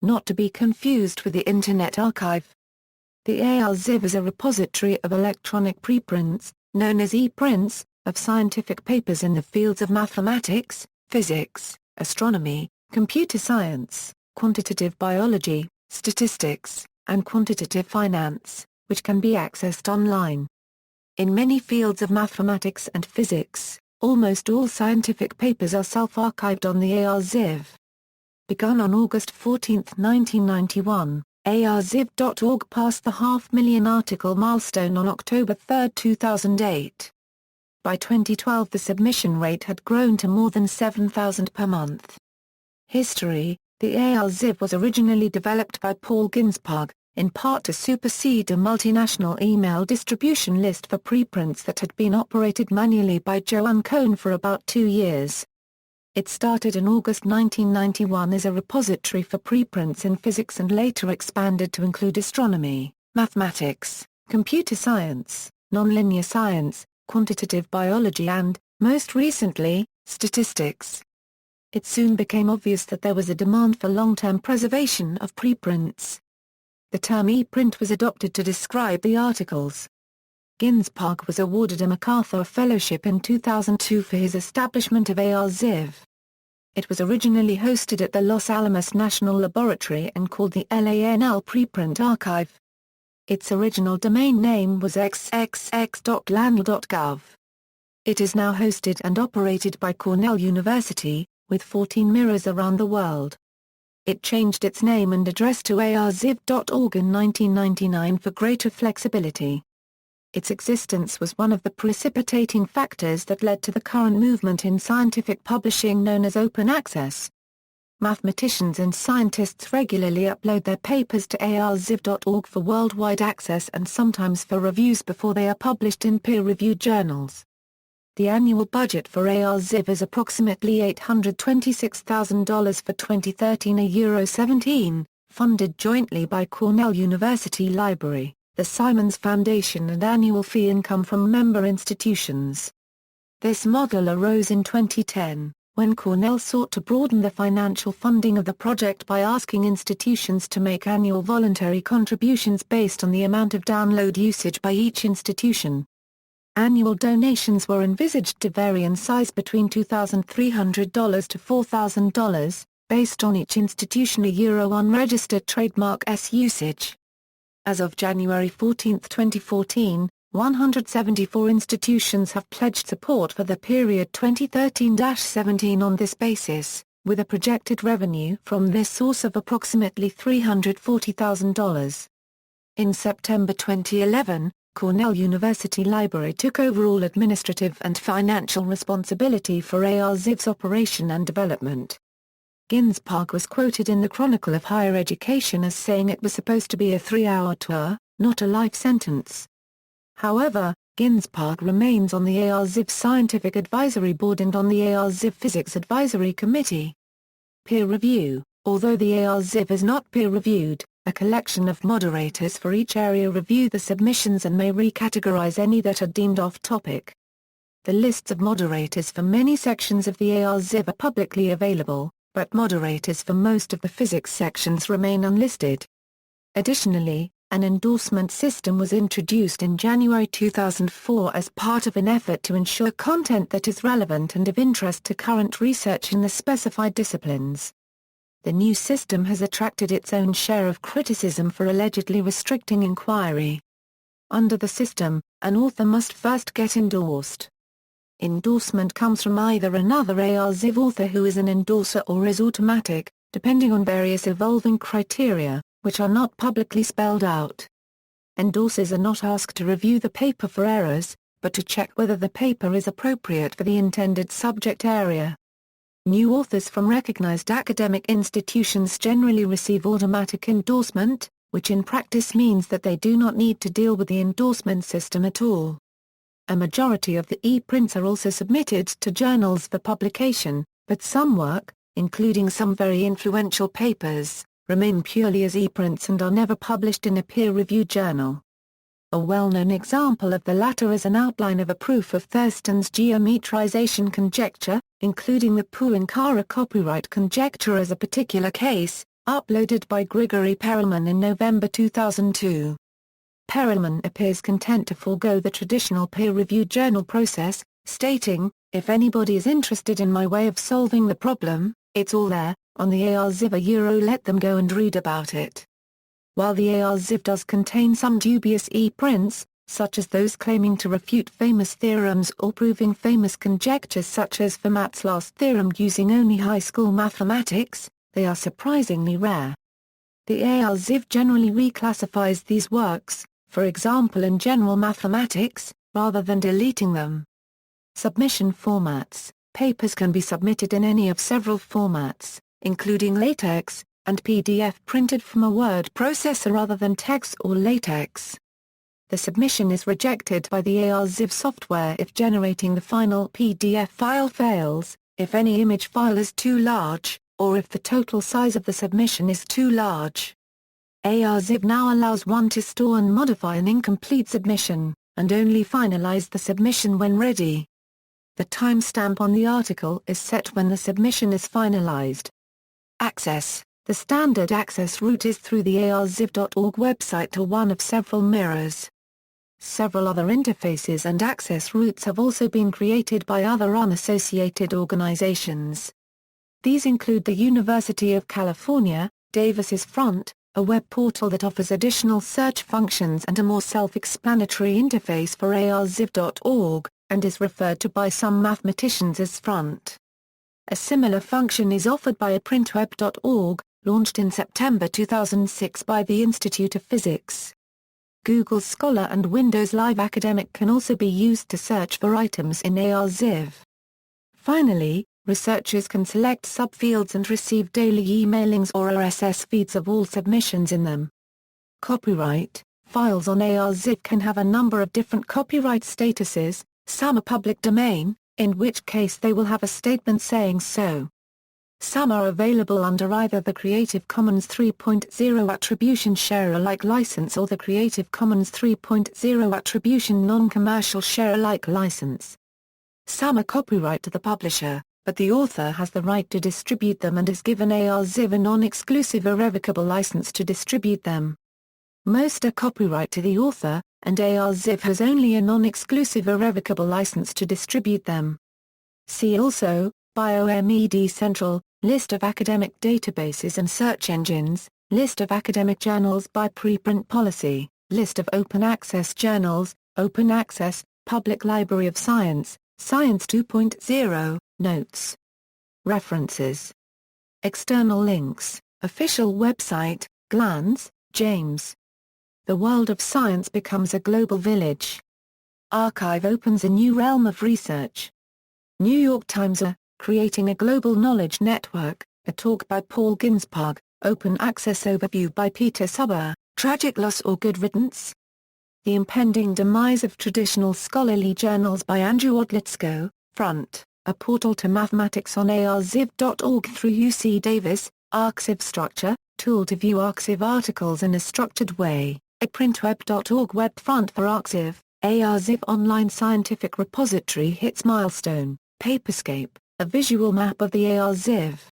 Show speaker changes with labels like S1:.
S1: not to be confused with the Internet Archive. The ArXiv is a repository of electronic preprints, known as e-prints, of scientific papers in the fields of mathematics, physics, astronomy, computer science, quantitative biology, statistics, and quantitative finance, which can be accessed online. In many fields of mathematics and physics, almost all scientific papers are self-archived on the ArXiv. Begun on August 14, 1991, ArXiv.org passed the 500,000 article milestone on October 3, 2008. By 2012 the submission rate had grown to more than 7,000 per month. History: the ArXiv was originally developed by Paul Ginsburg, in part to supersede a multinational email distribution list for preprints that had been operated manually by Joanne Cohn for about 2 years. It started in August 1991 as a repository for preprints in physics and later expanded to include astronomy, mathematics, computer science, nonlinear science, quantitative biology and, most recently, statistics. It soon became obvious that there was a demand for long-term preservation of preprints. The term e-print was adopted to describe the articles. Ginsburg was awarded a MacArthur Fellowship in 2002 for his establishment of ArXiv. It was originally hosted at the Los Alamos National Laboratory and called the LANL Preprint Archive. Its original domain name was xxx.lanl.gov. It is now hosted and operated by Cornell University, with 14 mirrors around the world. It changed its name and address to arxiv.org in 1999 for greater flexibility. Its existence was one of the precipitating factors that led to the current movement in scientific publishing known as open access. Mathematicians and scientists regularly upload their papers to arxiv.org for worldwide access and sometimes for reviews before they are published in peer-reviewed journals. The annual budget for ArXiv is approximately $826,000 for 2013, €17, funded jointly by Cornell University Library, the Simons Foundation and annual fee income from member institutions. This model arose in 2010, when Cornell sought to broaden the financial funding of the project by asking institutions to make annual voluntary contributions based on the amount of download usage by each institution. Annual donations were envisaged to vary in size between $2,300 to $4,000, based on each institution unregistered trademark S usage. As of January 14, 2014, 174 institutions have pledged support for the period 2013-17 on this basis, with a projected revenue from this source of approximately $340,000. In September 2011, Cornell University Library took overall administrative and financial responsibility for ArXiv's operation and development. Ginsburg was quoted in the Chronicle of Higher Education as saying it was supposed to be a 3-hour tour, not a life sentence. However, Ginsburg remains on the ArXiv Scientific Advisory Board and on the ArXiv Physics Advisory Committee. Peer review: although the ArXiv is not peer-reviewed, a collection of moderators for each area review the submissions and may recategorize any that are deemed off-topic. The lists of moderators for many sections of the ArXiv are publicly available, but moderators for most of the physics sections remain unlisted. Additionally, an endorsement system was introduced in January 2004 as part of an effort to ensure content that is relevant and of interest to current research in the specified disciplines. The new system has attracted its own share of criticism for allegedly restricting inquiry. Under the system, an author must first get endorsed. Endorsement comes from either another ArXiv author who is an endorser or is automatic, depending on various evolving criteria, which are not publicly spelled out. Endorsers are not asked to review the paper for errors, but to check whether the paper is appropriate for the intended subject area. New authors from recognized academic institutions generally receive automatic endorsement, which in practice means that they do not need to deal with the endorsement system at all. A majority of the e-prints are also submitted to journals for publication, but some work, including some very influential papers, remain purely as e-prints and are never published in a peer-reviewed journal. A well-known example of the latter is an outline of a proof of Thurston's geometrization conjecture, including the Poincaré copyright conjecture as a particular case, uploaded by Grigory Perelman in November 2002. Perelman appears content to forego the traditional peer-reviewed journal process, stating, "If anybody is interested in my way of solving the problem, it's all there, on the ArXiv. Let them go and read about it." While the ArXiv does contain some dubious e-prints, such as those claiming to refute famous theorems or proving famous conjectures such as Fermat's last theorem using only high school mathematics, they are surprisingly rare. The ArXiv generally reclassifies these works, for example in general mathematics, rather than deleting them. Submission formats. Papers can be submitted in any of several formats, including LaTeX, and PDF printed from a word processor rather than text or LaTeX. The submission is rejected by the ArXiv software if generating the final PDF file fails, if any image file is too large, or if the total size of the submission is too large. ArXiv now allows one to store and modify an incomplete submission, and only finalize the submission when ready. The timestamp on the article is set when the submission is finalized. Access. The standard access route is through the arxiv.org website or one of several mirrors. Several other interfaces and access routes have also been created by other unassociated organizations. These include the University of California, Davis's Front, a web portal that offers additional search functions and a more self-explanatory interface for arxiv.org, and is referred to by some mathematicians as Front. A similar function is offered by printweb.org, launched in September 2006 by the Institute of Physics. Google Scholar and Windows Live Academic can also be used to search for items in ArXiv. Finally, researchers can select subfields and receive daily emailings or RSS feeds of all submissions in them. Copyright. Files on ArXiv can have a number of different copyright statuses, some are public domain, in which case they will have a statement saying so. Some are available under either the Creative Commons 3.0 Attribution Share-alike license or the Creative Commons 3.0 Attribution Non-Commercial Share-alike license. Some are copyright to the publisher, but the author has the right to distribute them and is given ArXiv a non-exclusive irrevocable license to distribute them. Most are copyright to the author, and ArXiv has only a non-exclusive irrevocable license to distribute them. See also, BioMed Central, List of academic databases and search engines, List of academic journals by preprint policy, List of open access journals, Open Access, Public Library of Science, Science 2.0, Notes. References. External links, Official website, Glanz, James. The world of science becomes a global village. ArXiv opens a new realm of research. New York Times. Creating a Global Knowledge Network, a talk by Paul Ginsburg, Open Access Overview by Peter Suber, Tragic Loss or Good Riddance? The Impending Demise of Traditional Scholarly Journals by Andrew Odlytsko, Front, a portal to mathematics on arxiv.org through UC Davis, ArXiv Structure, tool to view ArXiv articles in a structured way, a printweb.org web front for ArXiv, ArXiv online scientific repository hits milestone, Paperscape. A visual map of the ArXiv.